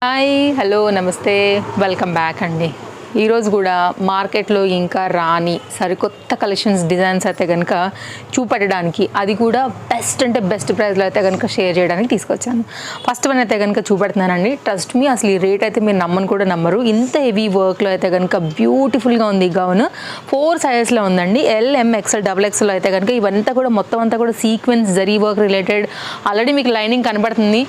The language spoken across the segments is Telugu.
హాయ్ హలో నమస్తే వెల్కమ్ బ్యాక్ అండి. ఈరోజు కూడా మార్కెట్లో ఇంకా రాని సరికొత్త కలెక్షన్స్ డిజైన్స్ అయితే కనుక చూపెట్టడానికి, అది కూడా బెస్ట్ అంటే బెస్ట్ ప్రైస్లో అయితే కనుక షేర్ చేయడానికి తీసుకొచ్చాను. ఫస్ట్ వన్ అయితే కనుక చూపెడుతున్నానండి. ట్రస్ట్ మీ, అసలు ఈ రేట్ అయితే మీరు నమ్మను కూడా నమ్మరు. ఇంత హెవీ వర్క్లో అయితే కనుక బ్యూటిఫుల్గా ఉంది. ఈ గౌన్ 4 సైజెస్లో ఉందండి. LM XL XXL అయితే కనుక ఇవంతా కూడా మొత్తం అంతా కూడా sequence zari work related. Already మీకు లైనింగ్ కనబడుతుంది,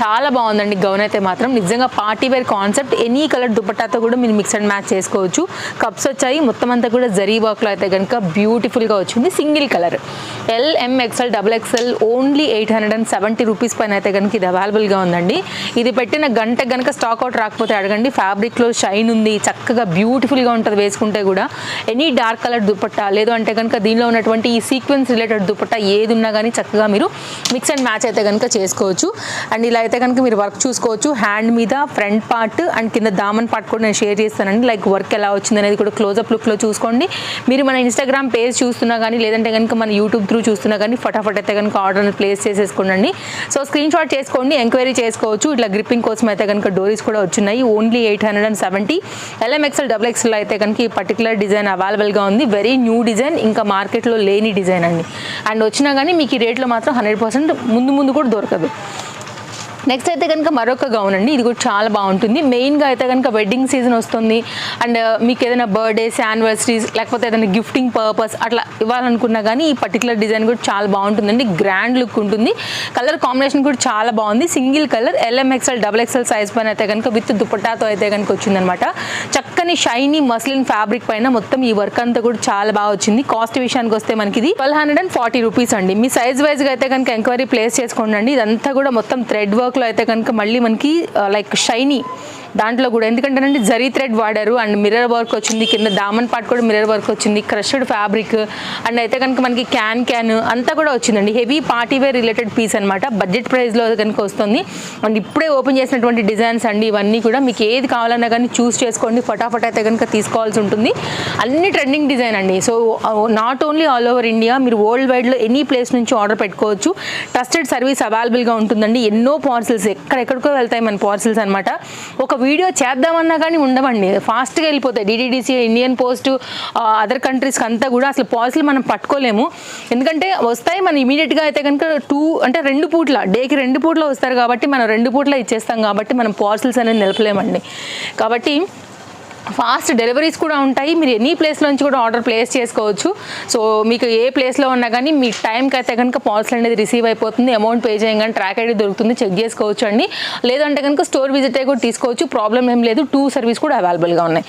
చాలా బాగుందండి గౌన్ అయితే మాత్రం. నిజంగా party wear concept. Any colour దుపట్టాతో కూడా మీరు మిక్స్ అండ్ మ్యాచ్ చేసుకోవచ్చు. కప్స్ వచ్చాయి, మొత్తం అంతా కూడా జరీ వర్క్లో అయితే కనుక బ్యూటిఫుల్గా వచ్చింది. Single colour LM XL XXL only 870 rupees పైన అయితే కనుక ఇది అవైలబుల్గా ఉందండి. ఇది పెట్టిన గంట కనుక స్టాక్ అవుట్ రాకపోతే అడగండి. ఫ్యాబ్రిక్లో షైన్ ఉంది, చక్కగా బ్యూటిఫుల్గా ఉంటుంది వేసుకుంటే కూడా. ఎనీ డార్క్ కలర్ దుపట్టా లేదు అంటే కనుక దీనిలో ఉన్నటువంటి ఈ సీక్వెన్స్ రిలేటెడ్ దుపట్టా ఏది ఉన్నా కానీ చక్కగా మీరు మిక్స్ అండ్ మ్యాచ్ అయితే కనుక చేసుకోవచ్చు. అండ్ ఇలా అయితే కనుక మీరు వర్క్ చూసుకోవచ్చు. హ్యాండ్ మీద ఫ్రంట్ పార్ట్ అండ్ కింద దామన్ పార్ట్ కూడా నేను షేర్ చేస్తానండి. లైక్ వర్క్ ఎలా వచ్చింది అనేది కూడా క్లోజప్ లుక్లో చూసుకోండి. మీరు మన ఇన్స్టాగ్రామ్ పేజ్ చూస్తున్నా కానీ లేదంటే కనుక మన యూట్యూబ్ త్రూ చూస్తున్నా కానీ ఫటాఫట్ అయితే కనుక ఆర్డర్ని ప్లేస్ చేసేసుకోండి. సో స్క్రీన్ షాట్ చేసుకోండి, ఎంక్వైరీ చేసుకోవచ్చు. ఇట్లా గ్రిప్పింగ్ కోసం అయితే కనుక డోరీస్ కూడా వచ్చినాయి. ఓన్లీ 870. LM XL XXL అయితే కనుక ఈ పర్టికులర్ డిజైన్ అవైలబుల్గా ఉంది. వెరీ న్యూ డిజైన్, ఇంకా మార్కెట్లో లేని డిజైన్ అండి. అండ్ వచ్చినా కానీ మీకు ఈ రేట్లో మాత్రం 100% ముందు కూడా దొరకదు. నెక్స్ట్ అయితే కనుక మరొక గౌన్ అండి. ఇది కూడా చాలా బాగుంటుంది. మెయిన్గా అయితే కనుక వెడ్డింగ్ సీజన్ వస్తుంది అండ్ మీకు ఏదైనా బర్త్డేస్, యానివర్సరీస్ లేకపోతే ఏదైనా గిఫ్టింగ్ పర్పస్ అట్లా ఇవ్వాలనుకున్నా కానీ ఈ పర్టికులర్ డిజైన్ కూడా చాలా బాగుంటుందండి. గ్రాండ్ లుక్ ఉంటుంది. కలర్ కాంబినేషన్ కూడా చాలా బాగుంది. Single colour LM XL XXL size పైన అయితే కనుక విత్ దుపట్టాతో అయితే కనుక వచ్చిందనమాట. చక్కని షైనీ మస్లిన్ ఫ్యాబ్రిక్ పైన మొత్తం ఈ వర్క్ అంతా కూడా చాలా బాగా వచ్చింది. కాస్ట్ విషయానికి వస్తే మనకి ఇది 1240 రూపీస్ అండి. మీ సైజ్ వైజ్గా అయితే కనుక ఎంక్వైరీ ప్లేస్ చేసుకోండి. ఇదంతా కూడా మొత్తం థ్రెడ్ వర్క్ అయితే కనుక మళ్ళీ మనకి లైక్ షైనీ దాంట్లో కూడా, ఎందుకంటేనండి జరీ థ్రెడ్ వాడారు అండ్ మిర్రర్ వర్క్ వచ్చింది. కింద దామన్ పార్ట్ కూడా మిర్రర్ వర్క్ వచ్చింది. క్రష్డ్ ఫ్యాబ్రిక్ అండ్ అయితే కనుక మనకి క్యాన్ అంతా కూడా వచ్చిందండి. Heavy party wear related piece అనమాట. బడ్జెట్ ప్రైస్లో కనుక వస్తుంది. అండ్ ఇప్పుడే ఓపెన్ చేసినటువంటి డిజైన్స్ అండి ఇవన్నీ కూడా. మీకు ఏది కావాలన్నా కానీ చూస్ చేసుకోండి, ఫటాఫట్ అయితే కనుక తీసుకోవాల్సి ఉంటుంది. అన్ని ట్రెండింగ్ డిజైన్ అండి. So not only all over India, మీరు వరల్డ్ వైడ్లో ఎనీ ప్లేస్ నుంచి ఆర్డర్ పెట్టుకోవచ్చు. ట్రస్టెడ్ సర్వీస్ అవైలబుల్గా ఉంటుందండి. ఎన్నో పార్సిల్స్ ఎక్కడెక్కడికో వెళ్తాయి మన పార్సిల్స్ అనమాట. ఒక వీడియో చేద్దామన్నా కానీ ఉండవండి, ఫాస్ట్గా వెళ్ళిపోతాయి. DTDC, ఇండియన్ పోస్ట్, అదర్ కంట్రీస్కి అంతా కూడా అసలు పార్సిల్ మనం పట్టుకోలేము. ఎందుకంటే వస్తాయి మనం ఇమీడియట్గా అయితే కనుక 2 పూట్ల డేకి 2 పూట్ల వస్తారు కాబట్టి మనం 2 పూట్ల ఇచ్చేస్తాం కాబట్టి మనం పార్సిల్స్ అనేది నిలపలేమండి. కాబట్టి ఫాస్ట్ డెలివరీస్ కూడా ఉంటాయి. మీరు ఎనీ ప్లేస్ నుంచి కూడా ఆర్డర్ ప్లేస్ చేసుకోవచ్చు. సో మీకు ఏ ప్లేస్లో ఉన్నా కానీ మీ టైంకి అయితే కనుక పార్సల్ అనేది రిసీవ్ అయిపోతుంది. అమౌంట్ పే చేయగానే ట్రాక్ ఐడి దొరుకుతుంది, చెక్ చేసుకోవచ్చు అండి. లేదంటే కనుక స్టోర్ విజిట్ అయ్యి కూడా తీసుకోవచ్చు, ప్రాబ్లం ఏం లేదు. 2 సర్వీస్ కూడా అవైలబుల్గా ఉన్నాయి.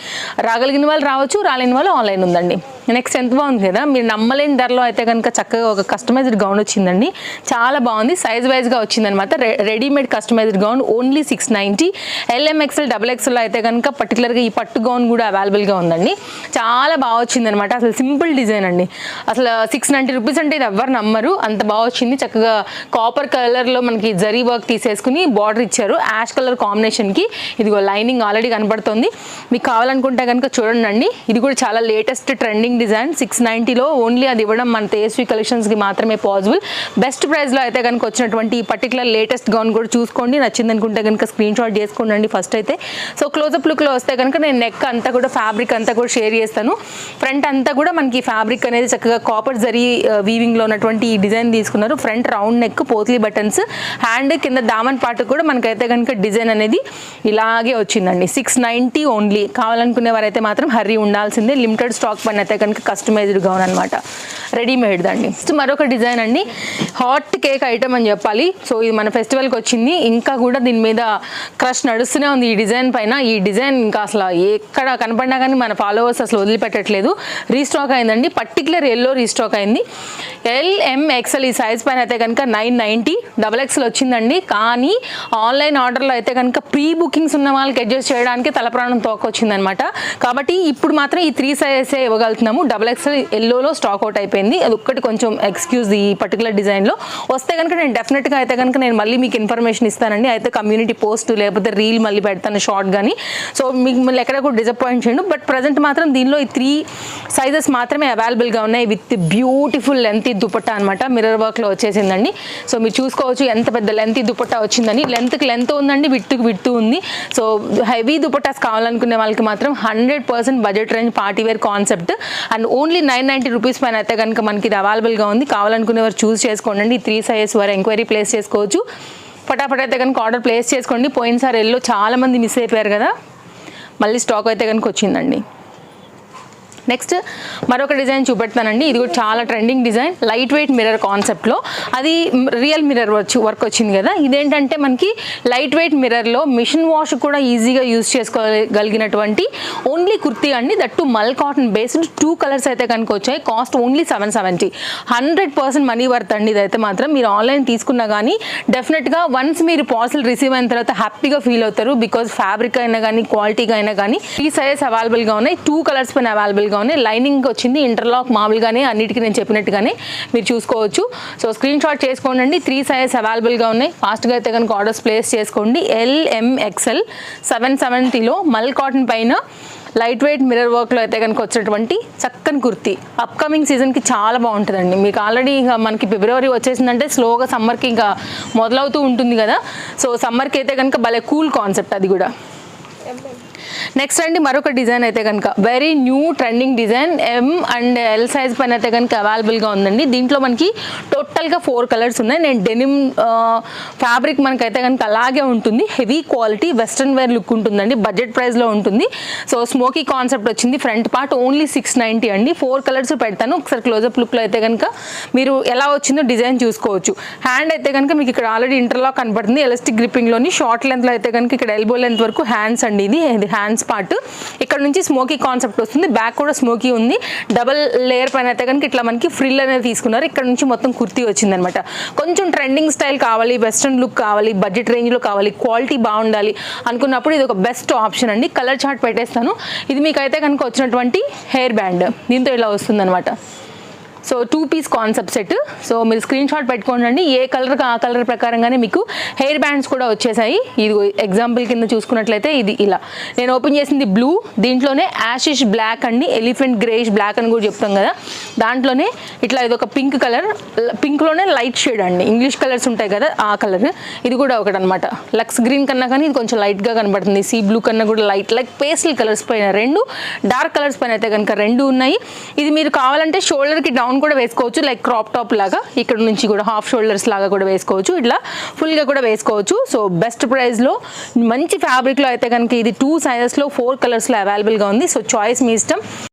రాగలిగిన వాళ్ళు రావచ్చు, రాలేని వాళ్ళు ఆన్లైన్ ఉందండి. నెక్స్ట్ ఎంత బాగుంది కదా, మీరు నమ్మలేని ధరలో అయితే కనుక చక్కగా ఒక కస్టమైజ్డ్ గౌన్ వచ్చిందండి. చాలా బాగుంది. సైజ్ వైజ్గా వచ్చిందనమాట. Readymade customized gown only 690. LM XL XXL అయితే కనుక పర్టికులర్గా ఈ పట్టు గౌన్ కూడా అవైలబుల్గా ఉందండి. చాలా బాగా వచ్చిందనమాట. అసలు సింపుల్ డిజైన్ అండి. అసలు 690 రూపీస్ అంటే ఇది ఎవ్వరు నమ్మరు, అంత బాగా వచ్చింది. చక్కగా కాపర్ కలర్లో మనకి జరీ వర్క్ తీసేసుకుని బార్డర్ ఇచ్చారు. యాష్ కలర్ కాంబినేషన్కి. ఇదిగో లైనింగ్ ఆల్రెడీ కనబడుతుంది. మీకు కావాలనుకుంటే కనుక చూడండి. ఇది కూడా చాలా లేటెస్ట్ ట్రెండింగ్ డిజైన్. 690లో ఓన్లీ అది ఇవ్వడం మన తేజస్వి కలెక్షన్స్కి మాత్రమే పాసిబుల్. బెస్ట్ ప్రైస్లో అయితే కనుక వచ్చినటువంటి ఈ పర్టికులర్ లేటెస్ట్ గౌన్ కూడా చూసుకోండి. నచ్చింది అనుకుంటే కనుక స్క్రీన్ షాట్ చేసుకోండి ఫస్ట్ అయితే. సో క్లోజప్ లుక్లో వస్తే కనుక నేను నెక్ అంతా కూడా ఫ్యాబ్రిక్ అంతా కూడా షేర్ చేస్తాను. ఫ్రంట్ అంతా కూడా మనకి ఫ్యాబ్రిక్ అనేది చక్కగా కాపర్ జరీ వీవింగ్లో ఉన్నటువంటి ఈ డిజైన్ తీసుకున్నారు. Front round neck, potli buttons, hand కింద దామన్ పార్ట్ కూడా మనకైతే కనుక డిజైన్ అనేది ఇలాగే వచ్చిందండి. 690 ఓన్లీ. కావాలనుకునే వారైతే మాత్రం హర్రీ ఉండాల్సిందే. లిమిటెడ్ స్టాక్ పైన అయితే కనుక కస్టమైజ్డ్ గౌన్ అనమాట, రెడీమేడ్ దండి. నెక్స్ట్ మరొక డిజైన్ అండి, హాట్ కేక్ ఐటమ్ అని చెప్పాలి. సో ఇది మన ఫెస్టివల్కి వచ్చింది. ఇంకా కూడా దీని మీద క్రష్ నడుస్తూనే ఉంది ఈ డిజైన్ పైన. ఈ డిజైన్ ఇంకా అసలు ఎక్కడ కనపడినా కానీ మన ఫాలోవర్స్ అసలు వదిలిపెట్టట్లేదు. రీస్టాక్ అయిందండి. పర్టికులర్ ఎల్లో రీస్టాక్ అయింది. LM XL ఈ సైజ్ పైన అయితే కనుక 990. XXL వచ్చిందండి. కానీ ఆన్లైన్ ఆర్డర్లో అయితే కనుక ప్రీ బుకింగ్స్ ఉన్న వాళ్ళకి అడ్జస్ట్ చేయడానికి తలప్రాణం తోకొచ్చిందనమాట. కాబట్టి ఇప్పుడు మాత్రం ఈ 3 సైజెసే ఇవ్వగలుగుతున్నాము. XXL ఎల్లోలో స్టాక్ అవుట్ అయిపోయింది. అది ఒక్కటి కొంచెం ఎక్స్క్యూజ్ ఈ పర్టికులర్ డిజైన్లో. వస్తే కనుక నేను డెఫినెట్గా అయితే కనుక నేను మళ్ళీ మీకు ఇన్ఫర్మేషన్ ఇస్తానండి. అయితే కమ్యూనిటీ పోస్ట్ లేకపోతే రీల్ మళ్ళీ పెడతాను షార్ట్ కానీ. సో మీకు మళ్ళీ ఎక్కడ కూడా డిసప్పాయింట్ చేయండి. బట్ ప్రజెంట్ మాత్రం దీనిలో ఈ 3 సైజెస్ మాత్రమే అవైలబుల్గా ఉన్నాయి విత్ బ్యూటిఫుల్ లెంతీ దుపట్టా అనమాట. మిర్రర్ వర్క్లో వచ్చేసిందండి. సో మీరు చూసుకోవచ్చు ఎంత పెద్ద లెంతీ దుపట్టా వచ్చిందని. లెంత్కి లెంత్ ఉందండి, విడ్త్కి విడ్త్ ఉంది. సో హెవీ దుపట్టాస్ కావాలనుకునే వాళ్ళకి మాత్రం 100% budget range party wear concept. And only 990 rupees పైన అయితే కనుక మనకి ఇది అవైలబుల్గా ఉంది. కావాలనుకునే వారు చూస్ చేసుకోండి. 3 సైజెస్ వారు ఎంక్వైరీ ప్లేస్ చేసుకోవచ్చు. ఫటాఫట్ అయితే కనుక ఆర్డర్ ప్లేస్ చేసుకోండి. పోయినసారి ఎల్లో చాలామంది మిస్ అయిపోయారు కదా, మళ్ళీ స్టాక్ అయితే కనుక వచ్చిందండి. నెక్స్ట్ మరొక డిజైన్ చూపెడతానండి. ఇది కూడా చాలా trending design, light weight mirror కాన్సెప్ట్లో. అది రియల్ మిర్రర్ వర్క్ వచ్చింది కదా. ఇదేంటంటే మనకి లైట్ వెయిట్ మిర్రర్లో మిషన్ వాష్ కూడా ఈజీగా యూజ్ చేసుకోగలిగినటువంటి ఓన్లీ కుర్తీ అండి. దట్టు మల్ కాటన్ బేస్డ్ 2 కలర్స్ అయితే కనుక వచ్చాయి. Cost only 770. 100% మనీ వర్త్ అండి. ఇదైతే మాత్రం మీరు ఆన్లైన్ తీసుకున్నా కానీ డెఫినెట్గా వన్స్ మీరు పార్సల్ రిసీవ్ అయిన తర్వాత హ్యాపీగా ఫీల్ అవుతారు. బికాజ్ ఫ్యాబ్రిక్ అయినా కానీ క్వాలిటీగా అయినా కానీ 3 సైజెస్ అవైలబుల్గా ఉన్నాయి. 2 కలర్స్ పైన అవైలబుల్గా ఉన్నాయి. లైనింగ్ వచ్చింది, ఇంటర్లాక్ మామూలుగానే అన్నిటికీ నేను చెప్పినట్టుగానే మీరు చూసుకోవచ్చు. సో స్క్రీన్ షాట్ చేసుకోండి. 3 సైజెస్ అవైలబుల్గా ఉన్నాయి. ఫాస్ట్గా అయితే కనుక ఆర్డర్స్ ప్లేస్ చేసుకోండి. LMXL 770లో మల్ కాటన్ పైన లైట్ వెయిట్ మిర్రర్ వర్క్లో అయితే కనుక వచ్చినటువంటి చక్కని కుర్తీ అప్కమింగ్ సీజన్కి చాలా బాగుంటుందండి. మీకు ఆల్రెడీ ఇంకా మనకి ఫిబ్రవరి వచ్చేసిందంటే స్లోగా సమ్మర్కి ఇంకా మొదలవుతూ ఉంటుంది కదా. సో సమ్మర్కి అయితే కనుక భలే కూల్ కాన్సెప్ట్ అది కూడా. నెక్స్ట్ అండి మరొక డిజైన్ అయితే కనుక very new trending design. M and L size పైన అయితే కనుక అవైలబుల్గా ఉందండి. దీంట్లో మనకి టోటల్గా 4 కలర్స్ ఉన్నాయి. నేను డెనిమ్ ఫ్యాబ్రిక్ మనకైతే కనుక అలాగే ఉంటుంది. Heavy quality western wear look ఉంటుందండి. బడ్జెట్ ప్రైస్లో ఉంటుంది. సో స్మోకీ కాన్సెప్ట్ వచ్చింది. ఫ్రంట్ పార్ట్ ఓన్లీ 690 అండి. 4 కలర్స్ పెడతాను. ఒకసారి క్లోజప్ లుక్లో అయితే కనుక మీరు ఎలా వచ్చిందో డిజైన్ చూసుకోవచ్చు. హ్యాండ్ అయితే కనుక మీకు ఇక్కడ ఆల్రెడీ ఇంటర్లాక్ కనపడుతుంది. ఎలాస్టిక్ గ్రిప్పింగ్లోని షార్ట్ లెంత్లో అయితే కనుక ఇక్కడ ఎల్బో లెంత్ వరకు హ్యాండ్స్ అండి. ఇది హ్యాండ్స్ పార్ట్. ఇక్కడ నుంచి స్మోకీ కాన్సెప్ట్ వస్తుంది. బ్యాక్ కూడా స్మోకీ ఉంది. డబల్ లేయర్ పైన అయితే కనుక ఇట్లా మనకి ఫ్రిల్ అనేది తీసుకున్నారు. ఇక్కడ నుంచి మొత్తం కుర్తీ వచ్చిందనమాట. కొంచెం ట్రెండింగ్ స్టైల్ కావాలి, వెస్ట్రన్ లుక్ కావాలి, బడ్జెట్ రేంజ్లో కావాలి, క్వాలిటీ బాగుండాలి అనుకున్నప్పుడు ఇది ఒక బెస్ట్ ఆప్షన్ అండి. కలర్ చార్ట్ పెట్టేస్తాను. ఇది మీకు అయితే కనుక వచ్చినటువంటి హెయిర్ బ్యాండ్ దీంతో ఇలా వస్తుందన్నమాట. So 2 piece concept set. So మీరు స్క్రీన్ షాట్ పెట్టుకోండి. ఏ కలర్కి ఆ కలర్ ప్రకారంగానే మీకు హెయిర్ బ్యాండ్స్ కూడా వచ్చేసాయి. ఇది ఎగ్జాంపుల్ కింద చూసుకున్నట్లయితే ఇది ఇలా నేను ఓపెన్ చేసింది బ్లూ, దీంట్లోనే యాషిష్ బ్లాక్ అండి, ఎలిఫెంట్ గ్రేష్ బ్లాక్ అని కూడా చెప్తాం కదా. దాంట్లోనే ఇట్లా ఇది ఒక పింక్ కలర్, పింక్లోనే లైట్ షేడ్ అండి. ఇంగ్లీష్ కలర్స్ ఉంటాయి కదా ఆ కలర్. ఇది కూడా ఒకటి అనమాట. లక్స్ గ్రీన్ కన్నా కానీ ఇది కొంచెం లైట్గా కనబడుతుంది. సీ బ్లూ కన్నా కూడా లైక్ పేస్టల్ కలర్స్ పైన 2, డార్క్ కలర్స్ పైన అయితే కనుక 2 ఉన్నాయి. ఇది మీరు కావాలంటే షోల్డర్కి డౌన్ కూడా వేసుకోవచ్చు, లైక్ క్రాప్ టాప్ లాగా. ఇక్కడ నుంచి కూడా హాఫ్ షోల్డర్స్ లాగా కూడా వేసుకోవచ్చు, ఇట్లా ఫుల్గా కూడా వేసుకోవచ్చు. సో బెస్ట్ ప్రైస్లో మంచి ఫ్యాబ్రిక్లో అయితే కనుక ఇది 2 సైజెస్లో 4 కలర్స్లో అవైలబుల్గా ఉంది. సో చాయిస్ మీ ఇష్టం.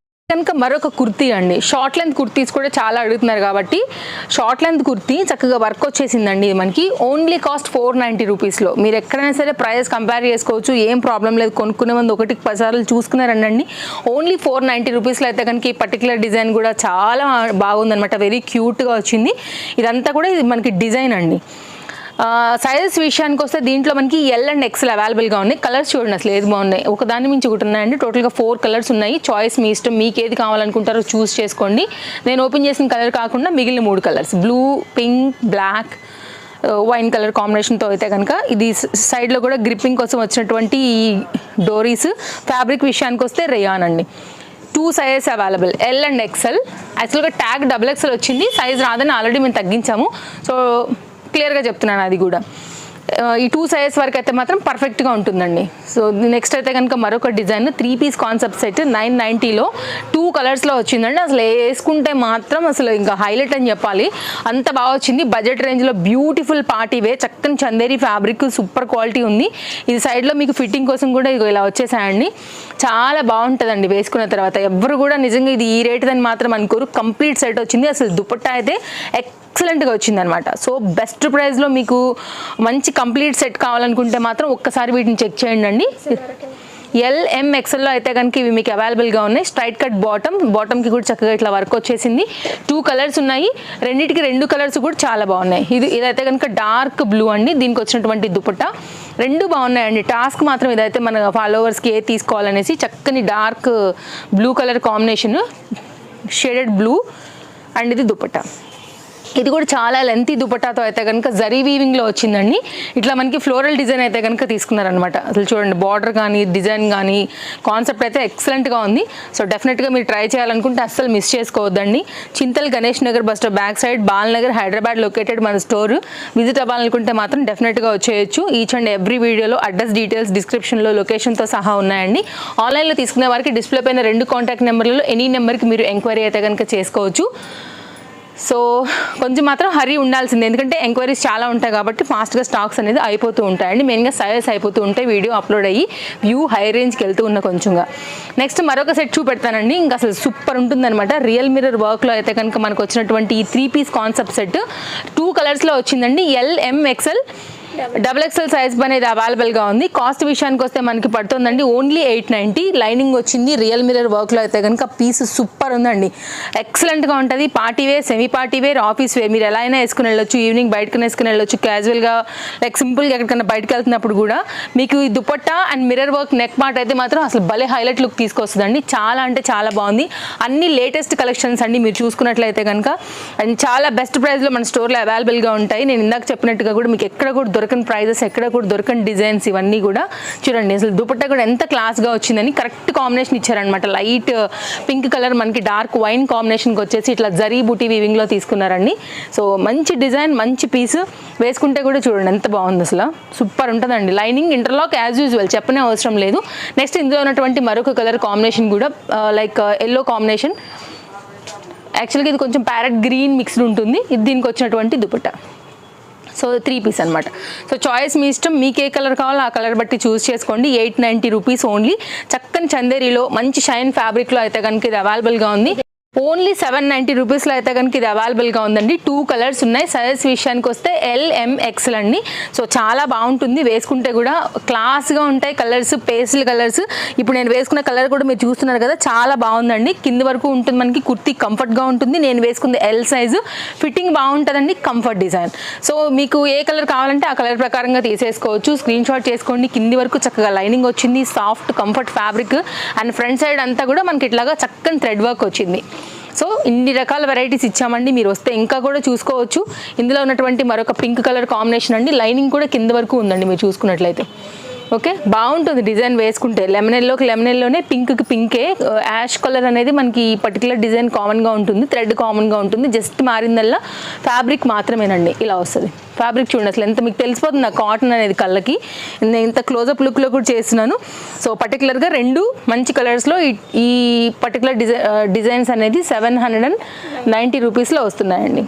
కనుక మరొక కుర్తీ అండి. షార్ట్ లెంత్ కుర్తీస్ కూడా చాలా అడుగుతున్నారు కాబట్టి షార్ట్ లెంత్ కుర్తీ చక్కగా వర్క్ వచ్చేసిందండి. మనకి ఓన్లీ కాస్ట్ 490 రూపీస్లో. మీరు ఎక్కడైనా సరే ప్రైస్ కంపేర్ చేసుకోవచ్చు, ఏం ప్రాబ్లం లేదు. కొనుక్కునే ముందు 1-10 సార్లు చూసుకున్నారండి. ఓన్లీ 490 రూపీస్లో అయితే కనుక ఈ పర్టికులర్ డిజైన్ కూడా చాలా బాగుందనమాట. వెరీ క్యూట్గా వచ్చింది. ఇదంతా కూడా ఇది మనకి డిజైన్ అండి. సైజెస్ విషయానికి వస్తే దీంట్లో మనకి L అండ్ XL అవైలబుల్గా ఉన్నాయి. కలర్స్ చూడండి అసలు ఏది బాగున్నాయి. ఒక దాని మించి ఒకటి ఉన్నాయండి. టోటల్గా 4 కలర్స్ ఉన్నాయి. చాయిస్ మీ ఇష్టం. మీకు ఏది కావాలనుకుంటారో చూస్ చేసుకోండి. నేను ఓపెన్ చేసిన కలర్ కాకుండా మిగిలిన 3 colours blue, pink, black, wine colour కాంబినేషన్తో అయితే కనుక ఇది సైడ్లో కూడా గ్రిప్పింగ్ కోసం వచ్చినటువంటి ఈ డోరీస్. ఫ్యాబ్రిక్ విషయానికి వస్తే రేయాన్ అండి. 2 sizes available L and XL. యాక్చువల్గా ట్యాగ్ XXL వచ్చింది, సైజ్ రాదని ఆల్రెడీ మేము తగ్గించాము. సో క్లియర్గా చెప్తున్నాను అది కూడా. ఈ 2 సైజెస్ వరకు అయితే మాత్రం పర్ఫెక్ట్గా ఉంటుందండి. సో నెక్స్ట్ అయితే కనుక మరొక డిజైన్ 3 పీస్ కాన్సెప్ట్ సెట్ 990లో 2 కలర్స్లో వచ్చిందండి. అసలు వేసుకుంటే మాత్రం అసలు ఇంకా హైలైట్ అని చెప్పాలి, అంత బాగా వచ్చింది. బడ్జెట్ రేంజ్లో బ్యూటిఫుల్ పార్టీ వే, చక్కని చందేరి ఫ్యాబ్రిక్, సూపర్ క్వాలిటీ ఉంది. ఇది సైడ్లో మీకు ఫిట్టింగ్ కోసం కూడా ఇలా వచ్చేసాయండి. చాలా బాగుంటుందండి వేసుకున్న తర్వాత. ఎవరు కూడా నిజంగా ఇది ఈ రేట్ అని మాత్రం అనుకోరు. కంప్లీట్ సెట్ వచ్చింది. అసలు దుపట్టా అయితే ఎక్సలెంట్గా వచ్చిందనమాట. సో బెస్ట్ ప్రైస్లో మీకు మంచి కంప్లీట్ సెట్ కావాలనుకుంటే మాత్రం ఒక్కసారి వీటిని చెక్ చేయండి అండి. LMXLలో అయితే కనుక ఇవి మీకు అవైలబుల్గా ఉన్నాయి. స్ట్రైట్ కట్ బాటమ్కి కూడా చక్కగా ఇట్లా వర్క్ వచ్చేసింది. 2 కలర్స్ ఉన్నాయి. రెండింటికి 2 కలర్స్ కూడా చాలా బాగున్నాయి. ఇదైతే కనుక డార్క్ బ్లూ అండి. దీనికి వచ్చినటువంటి దుపట్టా 2 బాగున్నాయండి. టాస్క్ మాత్రం ఇదైతే మన ఫాలోవర్స్కి ఏ తీసుకోవాలనేసి చక్కని dark blue colour combination, shaded blue and ఇది దుపట్టా. ఇది కూడా చాలా లెంతీ దుపట్టాతో అయితే కనుక జరీ వీవింగ్లో వచ్చిందండి. ఇట్లా మనకి ఫ్లోరల్ డిజైన్ అయితే కనుక తీసుకున్నారనమాట. అసలు చూడండి బార్డర్ కానీ డిజైన్ కానీ కాన్సెప్ట్ అయితే ఎక్సలెంట్గా ఉంది. సో డెఫినెట్గా మీరు ట్రై చేయాలనుకుంటే అస్సలు మిస్ చేసుకోవద్దండి. Chintal Ganesh Nagar bus stop back side Balnagar Hyderabad located మన స్టోర్. విజిట్ అవ్వాలనుకుంటే మాత్రం డెఫినెట్గా వచ్చేయచ్చు. ఈచ్ అండ్ ఎవ్రీ వీడియోలో అడ్రస్ డీటెయిల్స్ డిస్క్రిప్షన్లో లొకేషన్తో సహా ఉన్నాయండి. ఆన్లైన్లో తీసుకునే వారికి డిస్ప్లే పైన 2 కాంటాక్ట్ నెంబర్లలో ఎనీ నెంబర్కి మీరు ఎంక్వైరీ అయితే కనుక చేసుకోవచ్చు. సో కొంచెం మాత్రం హరీ ఉండాల్సిందే, ఎందుకంటే ఎంక్వైరీస్ చాలా ఉంటాయి కాబట్టి ఫాస్ట్గా స్టాక్స్ అనేది అయిపోతూ ఉంటాయండి. మెయిన్గా సైజెస్ అయిపోతూ ఉంటాయి వీడియో అప్లోడ్ అయ్యి వ్యూ హై రేంజ్కి వెళ్తూ ఉన్న కొంచెంగా. నెక్స్ట్ మరొక సెట్ చూపెడతానండి. ఇంకా అసలు సూపర్ ఉంటుందన్నమాట. రియల్ మిర్రర్ వర్క్లో అయితే కనుక మనకు వచ్చినటువంటి ఈ 3 పీస్ కాన్సెప్ట్ సెట్ 2 కలర్స్లో వచ్చిందండి. LMXL XXL సైజ్ అనేది అవైలబుల్గా ఉంది. కాస్ట్ విషయానికి వస్తే మనకి పడుతుందండి ఓన్లీ 890. లైనింగ్ వచ్చింది. రియల్ మిర్రర్ వర్క్లో అయితే కనుక పీస్ సూపర్ ఉందండి. ఎక్సలెంట్గా ఉంటుంది. Party wear, semi party wear, office wear మీరు ఎలా అయినా వేసుకుని వెళ్ళొచ్చు. ఈవినింగ్ బయటకు వేసుకుని వెళ్ళొచ్చు. క్యాజువల్గా లైక్ సింపుల్గా ఎక్కడికైనా బయటకు వెళ్తున్నప్పుడు కూడా మీకు ఈ dupatta and mirror work neck part అయితే మాత్రం అసలు భలే హైలైట్ లుక్ తీసుకొస్తుందండి. చాలా అంటే చాలా బాగుంది. అన్ని లేటెస్ట్ కలెక్షన్స్ అండి మీరు చూసుకున్నట్లయితే కనుక. అండ్ చాలా బెస్ట్ ప్రైస్లో మన స్టోర్లో అవైలబుల్గా ఉంటాయి. నేను ఇందాక చెప్పినట్టుగా కూడా మీకు ఎక్కడ కూడా దొరకని ప్రైజెస్, ఎక్కడ కూడా దొరకని డిజైన్స్ ఇవన్నీ కూడా చూడండి. అసలు దుపట్టా కూడా ఎంత క్లాస్గా వచ్చిందని కరెక్ట్ కాంబినేషన్ ఇచ్చారనమాట. లైట్ పింక్ కలర్ మనకి డార్క్ వైన్ కాంబినేషన్కి వచ్చేసి ఇట్లా జరీ బూటీ వీవింగ్లో తీసుకున్నారండి. సో మంచి డిజైన్, మంచి పీస్. వేసుకుంటే కూడా చూడండి ఎంత బాగుంది, అసలు సూపర్ ఉంటుందండి. లైనింగ్ ఇంటర్లాక్ యాజ్ యూజువల్, చెప్పనే అవసరం లేదు. నెక్స్ట్ ఇందులో ఉన్నటువంటి మరొక కలర్ కాంబినేషన్ కూడా లైక్ ఎల్లో కాంబినేషన్. యాక్చువల్గా ఇది కొంచెం ప్యారెట్ గ్రీన్ మిక్స్డ్ ఉంటుంది. ఇది దీనికి వచ్చినటువంటి దుపట్టా. సో 3 పీస్ అనమాట. సో చాయిస్ మీ ఇష్టం, మీకు ఏ కలర్ కావాలో ఆ కలర్ బట్టి చూస్ చేసుకోండి. 890 రూపీస్ ఓన్లీ. చక్కని చందేరిలో మంచి షైన్ ఫ్యాబ్రిక్లో అయితే కనుక ఇది అవైలబుల్గా ఉంది. ఓన్లీ 790 రూపీస్లో అయితే కనుక ఇది అవైలబుల్గా ఉందండి. 2 కలర్స్ ఉన్నాయి. సైజ్ విషయానికి వస్తే LMXL అండి. సో చాలా బాగుంటుంది. వేసుకుంటే కూడా క్లాస్గా ఉంటాయి కలర్స్, పేస్టల్ కలర్స్. ఇప్పుడు నేను వేసుకున్న కలర్ కూడా మీరు చూస్తున్నారు కదా, చాలా బాగుందండి. కింద వరకు ఉంటుంది మనకి. కుర్తీ కంఫర్ట్గా ఉంటుంది. నేను వేసుకుంది L సైజు. ఫిట్టింగ్ బాగుంటుందండి. Comfort design. సో మీకు ఏ కలర్ కావాలంటే ఆ కలర్ ప్రకారంగా తీసేసుకోవచ్చు. స్క్రీన్ షాట్ చేసుకోండి. కింది వరకు చక్కగా లైనింగ్ వచ్చింది. Soft comfort fabric and front side అంతా కూడా మనకి ఇట్లాగా చక్కని థ్రెడ్ వర్క్ వచ్చింది. సో ఇన్ని రకాల వెరైటీస్ ఇచ్చామండి. మీరు వస్తే ఇంకా కూడా చూసుకోవచ్చు. ఇందులో ఉన్నటువంటి మరొక పింక్ కలర్ కాంబినేషన్ అండి. లైనింగ్ కూడా కింద వరకు ఉందండి మీరు చూసుకున్నట్లయితే. ఓకే, బాగుంటుంది డిజైన్ వేసుకుంటే. లెమన్ ఎల్లోకి లెమన్ ఎల్లోనే, పింక్కి పింకే. యాష్ కలర్ అనేది మనకి ఈ పర్టికులర్ డిజైన్ కామన్గా ఉంటుంది. థ్రెడ్ కామన్గా ఉంటుంది. జస్ట్ మారిందల్లా ఫ్యాబ్రిక్ మాత్రమేనండి. ఇలా వస్తుంది ఫ్యాబ్రిక్. చూడండి అసలు ఎంత మీకు తెలిసిపోతుంది నా కాటన్ అనేది కళ్ళకి. నేను ఇంత క్లోజప్ లుక్లో కూడా చేస్తున్నాను. సో పర్టికులర్గా 2 మంచి కలర్స్లో ఈ పర్టికులర్ డిజైన్స్ అనేది 790 రూపీస్లో వస్తున్నాయండి.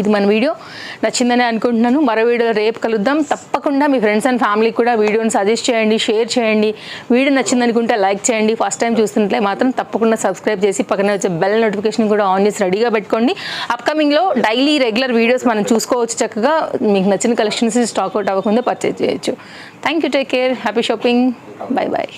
ఇది మన వీడియో నచ్చిందని అనుకుంటున్నాను. మరో వీడియోలో రేపు కలుద్దాం. తప్పకుండా మీ ఫ్రెండ్స్ అండ్ ఫ్యామిలీకి కూడా వీడియోని సజెస్ట్ చేయండి, షేర్ చేయండి. వీడియో నచ్చిందనుకుంటే లైక్ చేయండి. ఫస్ట్ టైం చూస్తుంటే మాత్రం తప్పకుండా సబ్స్క్రైబ్ చేసి పక్కనే వచ్చే బెల్ నోటిఫికేషన్ కూడా ఆన్ చేసి రెడీగా పెట్టుకోండి. అప్కమింగ్లో డైలీ రెగ్యులర్ వీడియోస్ మనం చూసుకోవచ్చు. చక్కగా మీకు నచ్చిన కలెక్షన్స్ స్టాక్ అవుట్ అవ్వకుండా పర్చేజ్ చేయొచ్చు. Thank you. Take care. Happy shopping. Bye bye.